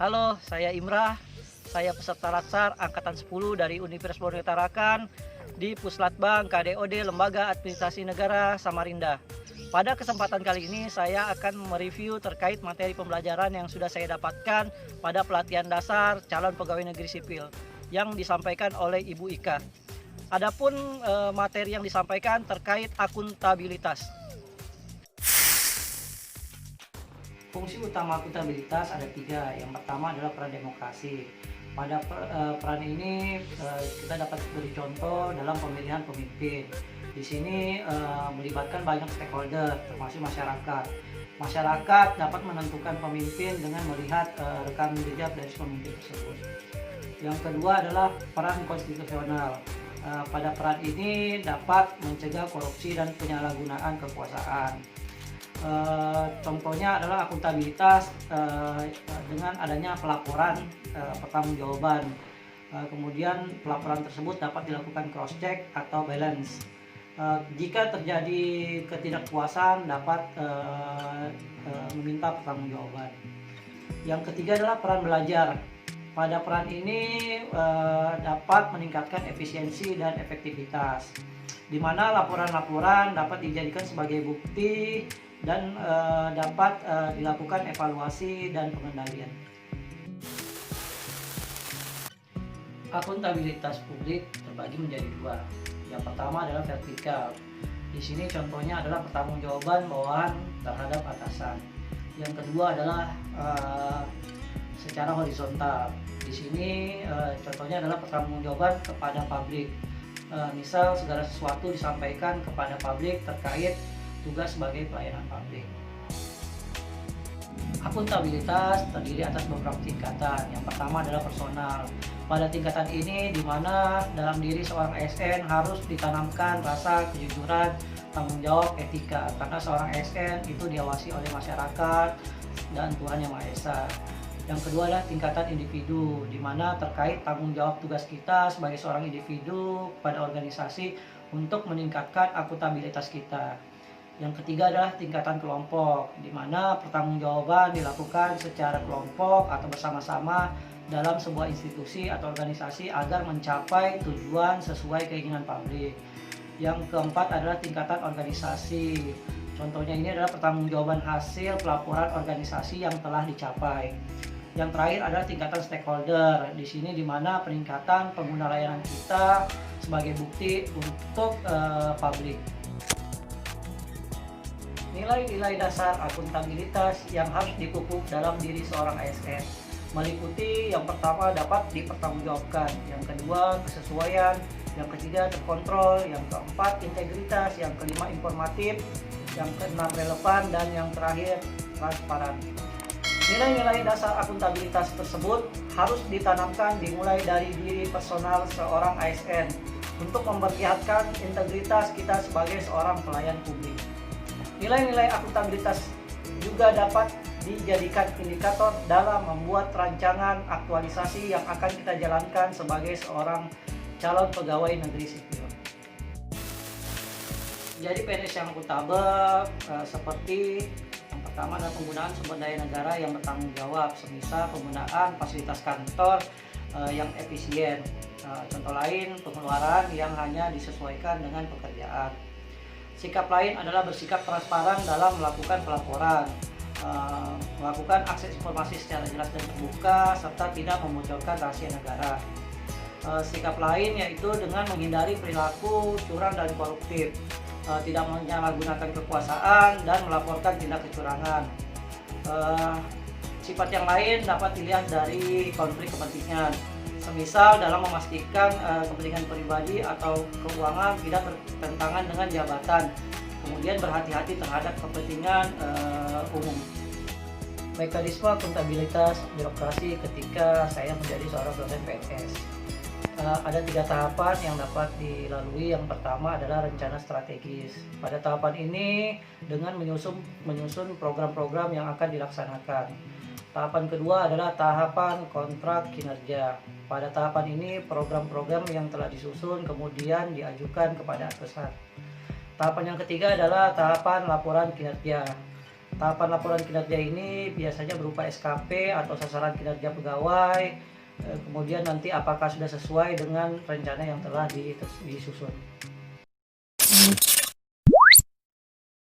Halo, saya Imrah. Saya peserta Latsar Angkatan 10 dari Universitas Borneo Tarakan di Puslatbang KDOD Lembaga Administrasi Negara Samarinda. Pada kesempatan kali ini saya akan mereview terkait materi pembelajaran yang sudah saya dapatkan pada pelatihan dasar calon pegawai negeri sipil yang disampaikan oleh Ibu Ika. Adapun materi yang disampaikan terkait akuntabilitas. Fungsi utama akuntabilitas ada tiga. Yang pertama adalah peran demokrasi. Pada peran ini kita dapat beri contoh dalam pemilihan pemimpin. Di sini melibatkan banyak stakeholder, termasuk masyarakat. Masyarakat dapat menentukan pemimpin dengan melihat rekam jejak dari pemimpin tersebut. Yang kedua adalah peran konstitusional. Pada peran ini dapat mencegah korupsi dan penyalahgunaan kekuasaan. Contohnya adalah akuntabilitas dengan adanya pelaporan pertanggungjawaban. Kemudian pelaporan tersebut dapat dilakukan cross check atau balance. Jika terjadi ketidakpuasan dapat meminta pertanggungjawaban. Yang ketiga adalah peran belajar. Pada peran ini dapat meningkatkan efisiensi dan efektivitas, di mana laporan-laporan dapat dijadikan sebagai bukti dan dapat dilakukan evaluasi dan pengendalian. Akuntabilitas publik terbagi menjadi dua. Yang pertama adalah vertikal. Di sini contohnya adalah pertanggungjawaban bawahan terhadap atasan. Yang kedua adalah secara horizontal. Di sini contohnya adalah pertanggungjawaban kepada publik. Misal segala sesuatu disampaikan kepada publik terkait tugas sebagai pelayanan publik. Akuntabilitas terdiri atas beberapa tingkatan. Yang pertama adalah personal. Pada tingkatan ini di mana dalam diri seorang ASN harus ditanamkan rasa kejujuran, tanggung jawab, etika, karena seorang ASN itu diawasi oleh masyarakat dan Tuhan Yang Maha Esa. Yang kedua adalah tingkatan individu, di mana terkait tanggung jawab tugas kita sebagai seorang individu pada organisasi untuk meningkatkan akuntabilitas kita. Yang ketiga adalah tingkatan kelompok, di mana pertanggungjawaban dilakukan secara kelompok atau bersama-sama dalam sebuah institusi atau organisasi agar mencapai tujuan sesuai keinginan publik. Yang keempat adalah tingkatan organisasi. Contohnya ini adalah pertanggungjawaban hasil pelaporan organisasi yang telah dicapai. Yang terakhir adalah tingkatan stakeholder. Di sini di mana peningkatan pengguna layanan kita sebagai bukti untuk publik. Nilai-nilai dasar akuntabilitas yang harus dipupuk dalam diri seorang ASN meliputi yang pertama dapat dipertanggungjawabkan, yang kedua kesesuaian, yang ketiga terkontrol, yang keempat integritas, yang kelima informatif, yang keenam relevan, dan yang terakhir transparan. Nilai-nilai dasar akuntabilitas tersebut harus ditanamkan dimulai dari diri personal seorang ASN untuk memperlihatkan integritas kita sebagai seorang pelayan publik. Nilai-nilai akuntabilitas juga dapat dijadikan indikator dalam membuat rancangan aktualisasi yang akan kita jalankan sebagai seorang calon pegawai negeri sipil. Jadi PNS yang akuntabel seperti yang pertama adalah penggunaan sumber daya negara yang bertanggung jawab, semisal penggunaan fasilitas kantor yang efisien. Contoh lain, pengeluaran yang hanya disesuaikan dengan pekerjaan. Sikap lain adalah bersikap transparan dalam melakukan pelaporan, melakukan akses informasi secara jelas dan terbuka, serta tidak memunculkan rahasia negara. Sikap lain yaitu dengan menghindari perilaku curang dan koruptif, tidak menyalahgunakan kekuasaan, dan melaporkan tindak kecurangan. Sifat yang lain dapat dilihat dari konflik kepentingan, semisal dalam memastikan kepentingan pribadi atau keuangan tidak bertentangan dengan jabatan, kemudian berhati-hati terhadap kepentingan umum. Mekanisme akuntabilitas birokrasi ketika saya menjadi seorang dosen PNS. Ada 3 tahapan yang dapat dilalui. Yang pertama adalah rencana strategis. Pada tahapan ini dengan menyusun program-program yang akan dilaksanakan. Tahapan kedua adalah tahapan kontrak kinerja. Pada tahapan ini program-program yang telah disusun kemudian diajukan kepada atasan. Tahapan yang ketiga adalah tahapan laporan kinerja. Tahapan laporan kinerja ini biasanya berupa SKP atau sasaran kinerja pegawai, kemudian nanti apakah sudah sesuai dengan rencana yang telah disusun.